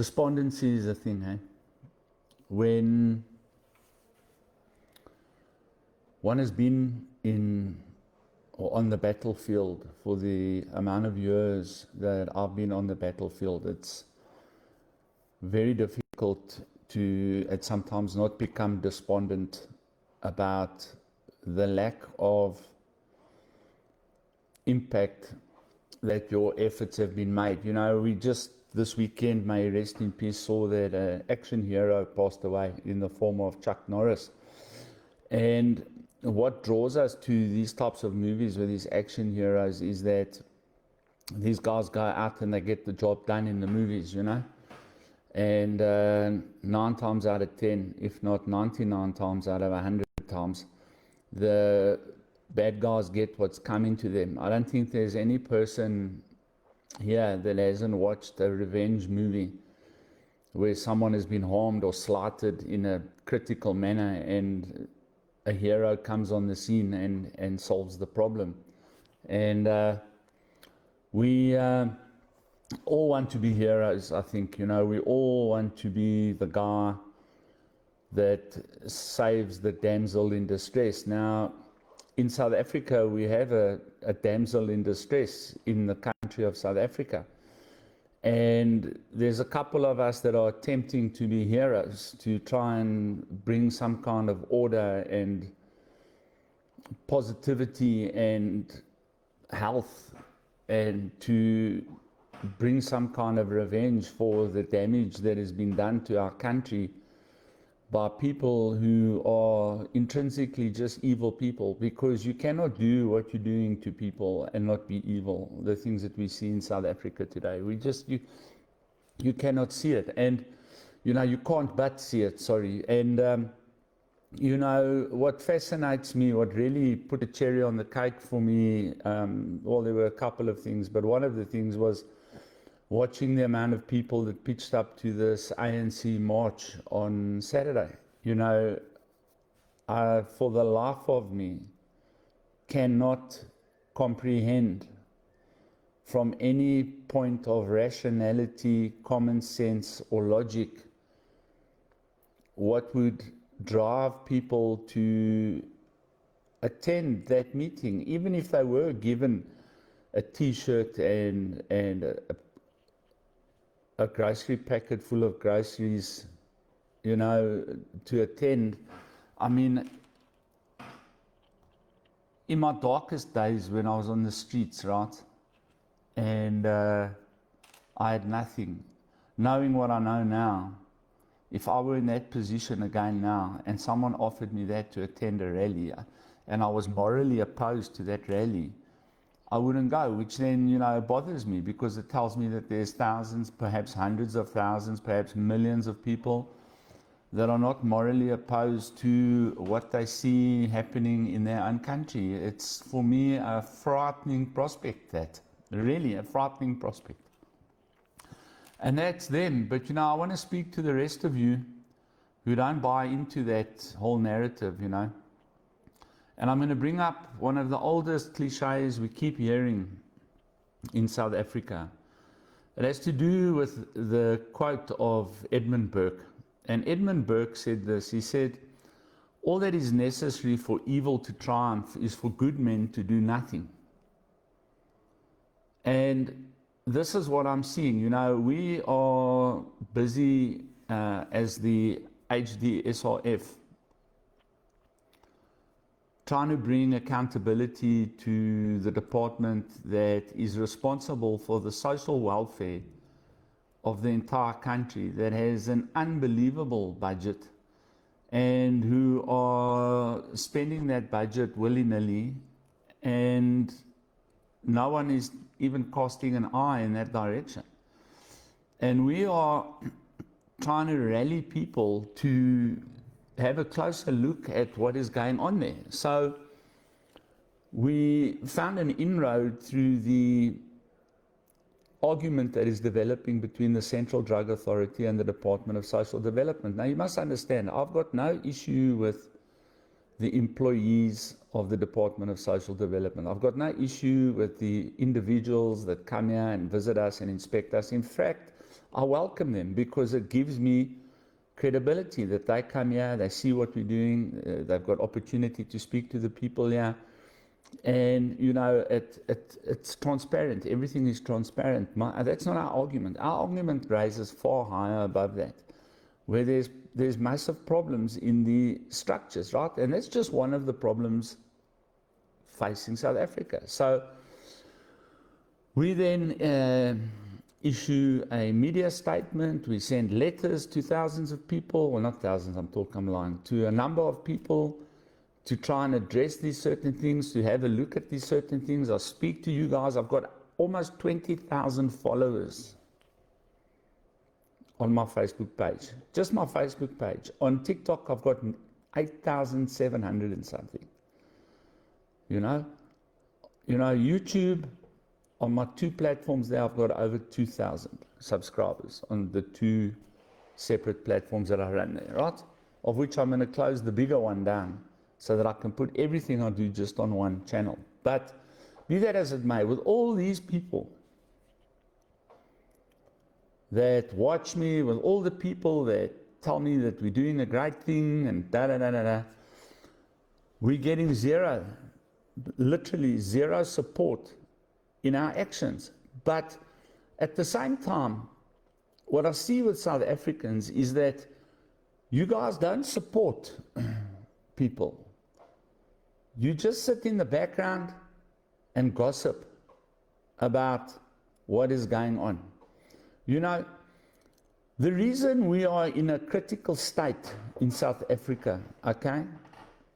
Despondency is a thing, eh? When one has been in or on the battlefield for the amount of years that I've been on the battlefield, it's very difficult to at sometimes not become despondent about the lack of impact that your efforts have been made. You know, we just this weekend, may rest in peace, saw that an action hero passed away in the form of Chuck Norris. And what draws us to these types of movies with these action heroes is that these guys go out and they get the job done in the movies, you know. And 9 times out of 10, if not 99 times out of 100 times, the bad guys get what's coming to them. I don't think there's any person here that hasn't watched a revenge movie where someone has been harmed or slighted in a critical manner and a hero comes on the scene and solves the problem. And we all want to be heroes, I think. You know, we all want to be the guy that saves the damsel in distress. Now, in South Africa, we have a damsel in distress in the country of South Africa. And there's a couple of us that are attempting to be heroes, to try and bring some kind of order and positivity and health, and to bring some kind of revenge for the damage that has been done to our country by people who are intrinsically just evil people, because you cannot do what you're doing to people and not be evil. The things that we see in South Africa today, you cannot see it, and you know, you can't but see it, sorry. And you know, what fascinates me, what really put a cherry on the cake for me, well, there were a couple of things, but one of the things was watching the amount of people that pitched up to this ANC march on Saturday. You know, for the life of me, cannot comprehend from any point of rationality, common sense, or logic what would drive people to attend that meeting, even if they were given a T-shirt and a grocery packet full of groceries, you know, to attend. I mean, in my darkest days when I was on the streets, right, and I had nothing, knowing what I know now, if I were in that position again now and someone offered me that to attend a rally and I was morally opposed to that rally, I wouldn't go, which then, you know, bothers me, because it tells me that there's thousands, perhaps hundreds of thousands, perhaps millions of people that are not morally opposed to what they see happening in their own country. It's, for me, a frightening prospect, that. Really, a frightening prospect. And that's them. But, you know, I want to speak to the rest of you who don't buy into that whole narrative, you know. And I'm going to bring up one of the oldest cliches we keep hearing in South Africa. It has to do with the quote of Edmund Burke. And Edmund Burke said this. He said, "All that is necessary for evil to triumph is for good men to do nothing." And this is what I'm seeing. You know, we are busy as the HDSRF trying to bring accountability to the department that is responsible for the social welfare of the entire country, that has an unbelievable budget, and who are spending that budget willy-nilly, and no one is even casting an eye in that direction. And we are trying to rally people to have a closer look at what is going on there. So we found an inroad through the argument that is developing between the Central Drug Authority and the Department of Social Development. Now, you must understand, I've got no issue with the employees of the Department of Social Development. I've got no issue with the individuals that come here and visit us and inspect us. In fact, I welcome them because it gives me credibility that they come here, they see what we're doing, they've got opportunity to speak to the people here. And, you know, it's transparent. Everything is transparent. That's not our argument. Our argument raises far higher above that, where there's massive problems in the structures, right? And that's just one of the problems facing South Africa. So we then issue a media statement. We send letters to thousands of people, well, not thousands, I'm lying, to a number of people to try and address these certain things, to have a look at these certain things. I speak to you guys. I've got almost 20,000 followers on my Facebook page, just my Facebook page. On TikTok, I've got 8,700 and something. You know, YouTube, on my two platforms there, I've got over 2,000 subscribers on the two separate platforms that I run there, right? Of which I'm going to close the bigger one down so that I can put everything I do just on one channel. But be that as it may, with all these people that watch me, with all the people that tell me that we're doing a great thing and we're getting zero, literally zero support in our actions. But at the same time, what I see with South Africans is that you guys don't support people. You just sit in the background and gossip about what is going on. You know, the reason we are in a critical state in South Africa, okay,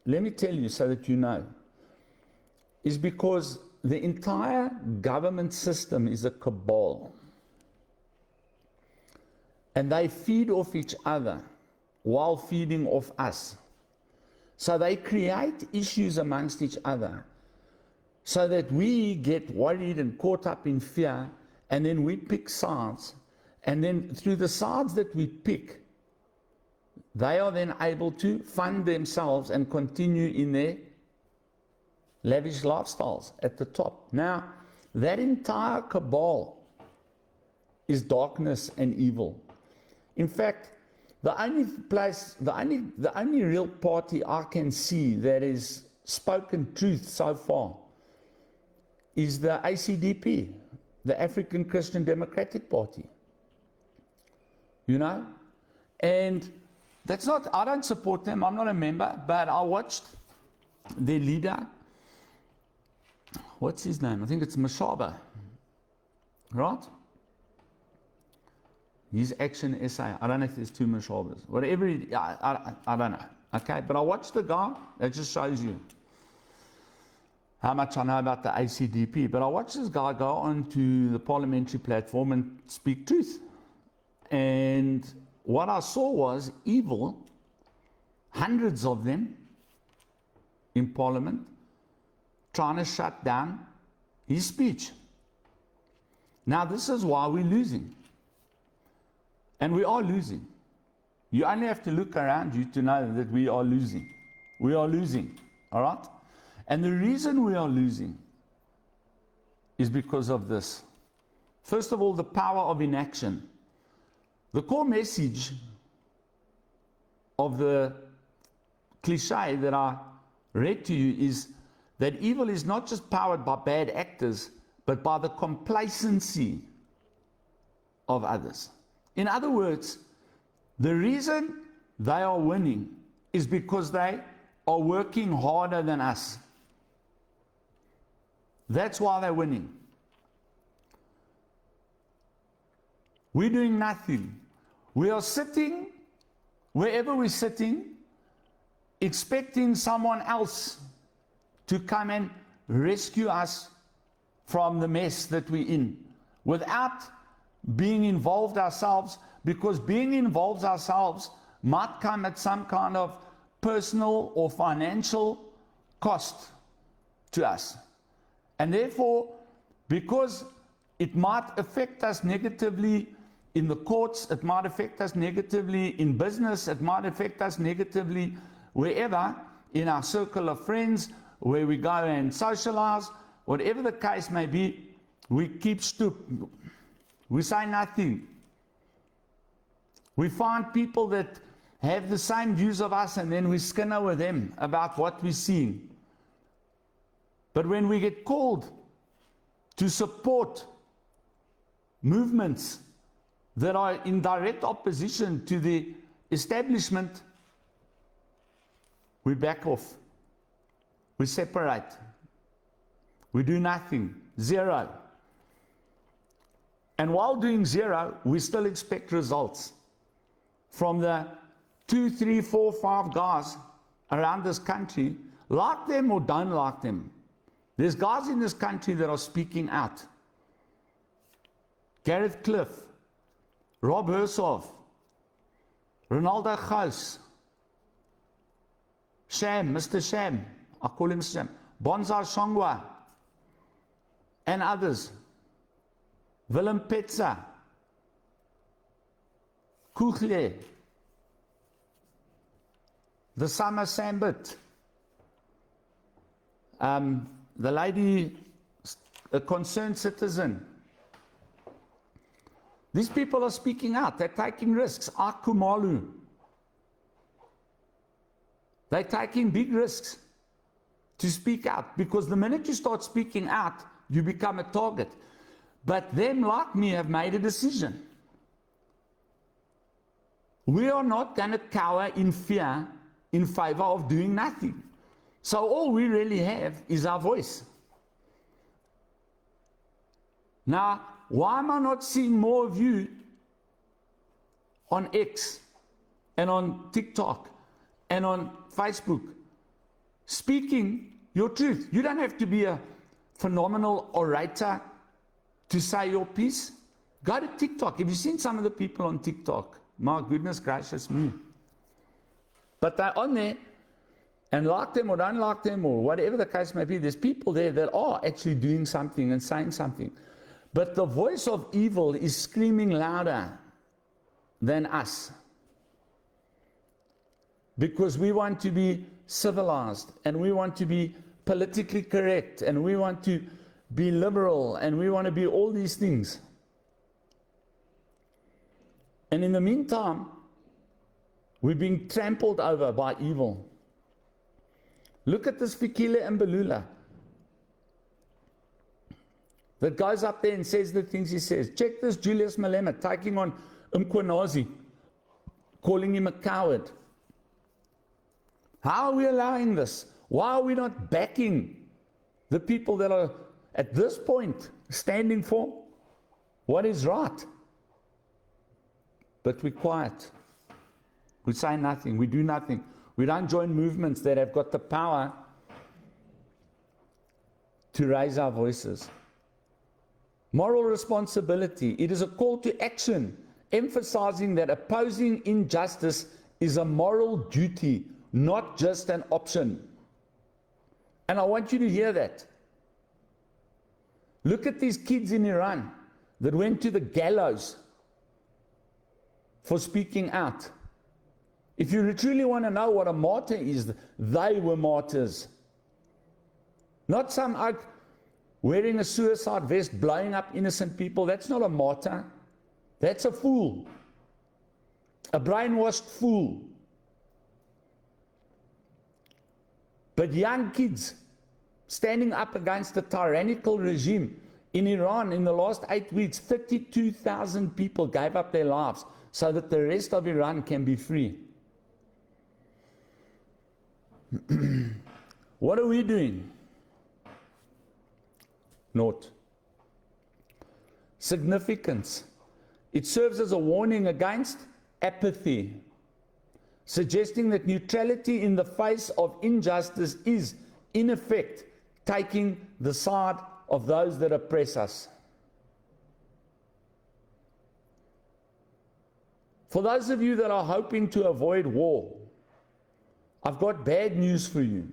let me tell you so that you know, is because the entire government system is a cabal. And they feed off each other while feeding off us. So they create issues amongst each other so that we get worried and caught up in fear, and then we pick sides. And then through the sides that we pick, they are then able to fund themselves and continue in their lavish lifestyles at the top. Now, that entire cabal is darkness and evil. In fact, the only real party I can see that is spoken truth so far is the ACDP, the African Christian Democratic Party. You know? And that's not, I don't support them, I'm not a member, but I watched their leader, what's his name? I think it's Mashaba, right? His Action SA. I don't know if there's two Mashabas. Whatever, I don't know. Okay, but I watched the guy. That just shows you how much I know about the ACDP. But I watched this guy go onto the parliamentary platform and speak truth. And what I saw was evil, hundreds of them in parliament, trying to shut down his speech. Now, this is why we're losing. And we are losing. You only have to look around you to know that we are losing. We are losing, all right? And the reason we are losing is because of this. First of all, the power of inaction. The core message of the cliche that I read to you is that evil is not just powered by bad actors, but by the complacency of others. In other words, the reason they are winning is because they are working harder than us. That's why they're winning. We're doing nothing. We are sitting, wherever we're sitting, expecting someone else to come and rescue us from the mess that we're in, without being involved ourselves, because being involved ourselves might come at some kind of personal or financial cost to us. And therefore, because it might affect us negatively in the courts, it might affect us negatively in business, it might affect us negatively wherever, in our circle of friends, where we go and socialize, whatever the case may be, we keep stoop. We say nothing. We find people that have the same views of us, and then we skinner with them about what we're seeing. But when we get called to support movements that are in direct opposition to the establishment, we back off. We separate. We do nothing. Zero. And while doing zero, we still expect results from the 2, 3, 4, 5 guys around this country, like them or don't like them. There's guys in this country that are speaking out. Gareth Cliff, Rob Hersov, Ronaldo Gous, Sham, Mr. Sham, I call him Sham, Bonzar Shongwa, and others. Willem Petsa, Kuchle, the Summer Sambit, the lady, a concerned citizen. These people are speaking out. They're taking risks. Akumalu. They're taking big risks to speak out, because the minute you start speaking out, you become a target. But them, like me, have made a decision. We are not going to cower in fear in favor of doing nothing. So all we really have is our voice. Now, why am I not seeing more of you on X and on TikTok and on Facebook speaking your truth? You don't have to be a phenomenal orator to say your piece. Go to TikTok. Have you seen some of the people on TikTok? My goodness gracious me. But they're on there, and like them or don't like them or whatever the case may be, there's people there that are actually doing something and saying something. But the voice of evil is screaming louder than us, because we want to be civilized, and we want to be politically correct, and we want to be liberal, and we want to be all these things. And in the meantime, we're being trampled over by evil. Look at this Fikile Mbalula that goes up there and says the things he says. Check this Julius Malema taking on Mkhwanazi, calling him a coward. How are we allowing this? Why are we not backing the people that are at this point standing for what is right? But we're quiet. We say nothing. We do nothing. We don't join movements that have got the power to raise our voices. Moral responsibility. It is a call to action, emphasizing that opposing injustice is a moral duty, not just an option. And I want you to hear that. Look at these kids in Iran that went to the gallows for speaking out. If you truly want to know what a martyr is, they were martyrs. Not some oak wearing a suicide vest, blowing up innocent people. That's not a martyr. That's a fool. A brainwashed fool. But young kids standing up against the tyrannical regime in Iran in the last 8 weeks, 32,000 people gave up their lives so that the rest of Iran can be free. What are we doing? Naught. Significance. It serves as a warning against apathy, suggesting that neutrality in the face of injustice is, in effect, taking the side of those that oppress us. For those of you that are hoping to avoid war, I've got bad news for you.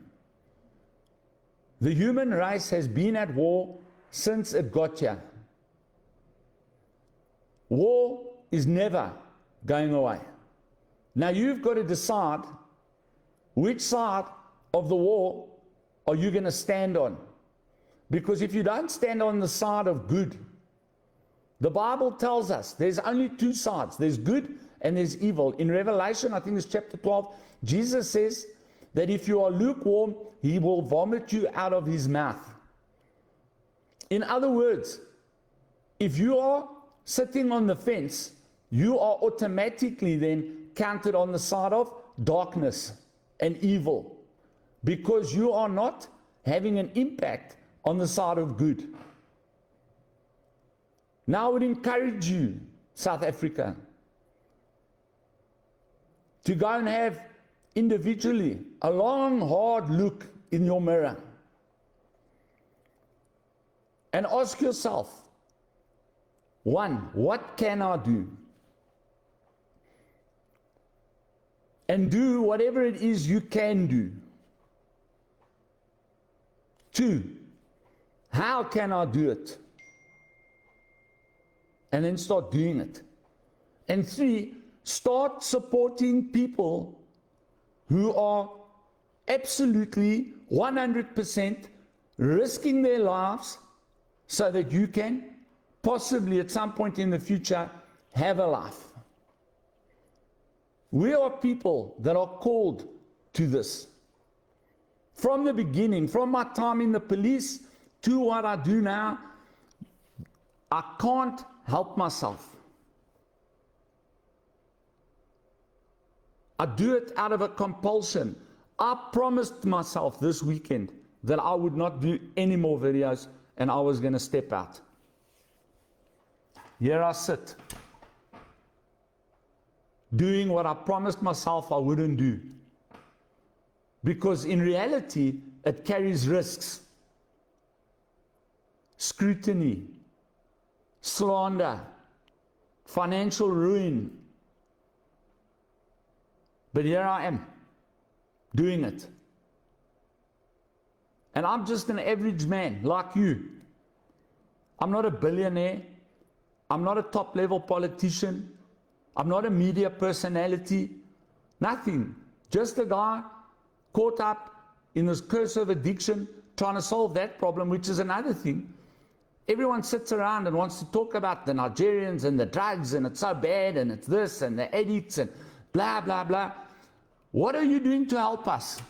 The human race has been at war since it got here. War is never going away. Now you've got to decide which side of the war are you going to stand on. Because if you don't stand on the side of good, the Bible tells us there's only two sides. There's good and there's evil. In Revelation, I think it's chapter 12, Jesus says that if you are lukewarm, he will vomit you out of his mouth. In other words, if you are sitting on the fence, you are automatically then counted on the side of darkness and evil, because you are not having an impact on the side of good. Now I would encourage you, South Africa, to go and have individually a long, hard look in your mirror and ask yourself, one, what can I do? And do whatever it is you can do. Two, how can I do it? And then start doing it. And three, start supporting people who are absolutely 100% risking their lives so that you can possibly at some point in the future have a life. We are people that are called to this. From the beginning, from my time in the police to what I do now, I can't help myself. I do it out of a compulsion. I promised myself this weekend that I would not do any more videos and I was going to step out. Here I sit, doing what I promised myself I wouldn't do. Because in reality, it carries risks, scrutiny, slander, financial ruin. But here I am, doing it. And I'm just an average man like you. I'm not a billionaire. I'm not a top-level politician. I'm not a media personality. Nothing. Just a guy caught up in this curse of addiction, trying to solve that problem, which is another thing. Everyone sits around and wants to talk about the Nigerians and the drugs, and it's so bad, and it's this, and the addicts, and blah, blah, blah. What are you doing to help us?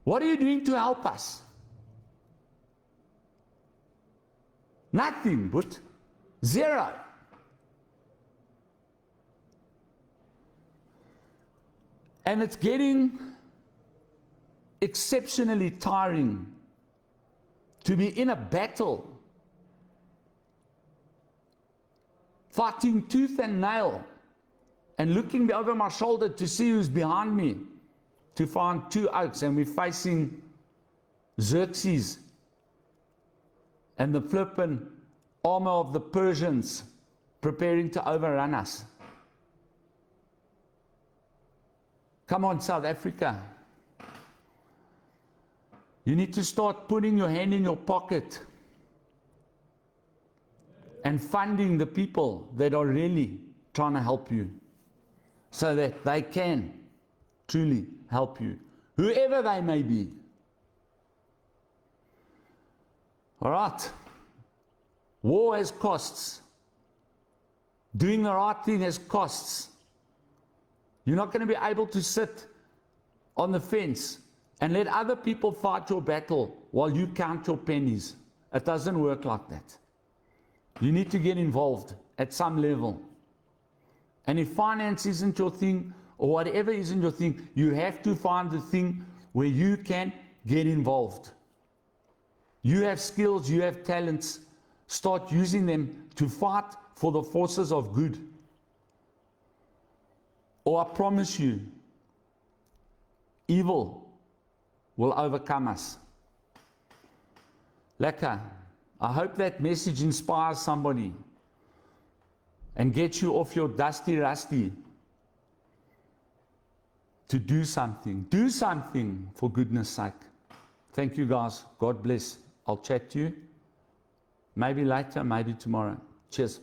What are you doing to help us? Nothing, but zero. And it's getting exceptionally tiring to be in a battle, fighting tooth and nail, and looking over my shoulder to see who's behind me, to find two oaks, and we're facing Xerxes and the flippin' armor of the Persians preparing to overrun us. Come on, South Africa. You need to start putting your hand in your pocket and funding the people that are really trying to help you so that they can truly help you, whoever they may be. All right. War has costs. Doing the right thing has costs. You're not going to be able to sit on the fence and let other people fight your battle while you count your pennies. It doesn't work like that. You need to get involved at some level. And if finance isn't your thing, or whatever isn't your thing, you have to find the thing where you can get involved. You have skills, you have talents. Start using them to fight for the forces of good. Or I promise you, evil will overcome us. Lekker. I hope that message inspires somebody and gets you off your dusty rusty to do something. Do something, for goodness sake. Thank you, guys. God bless. I'll chat to you maybe later, maybe tomorrow. Cheers.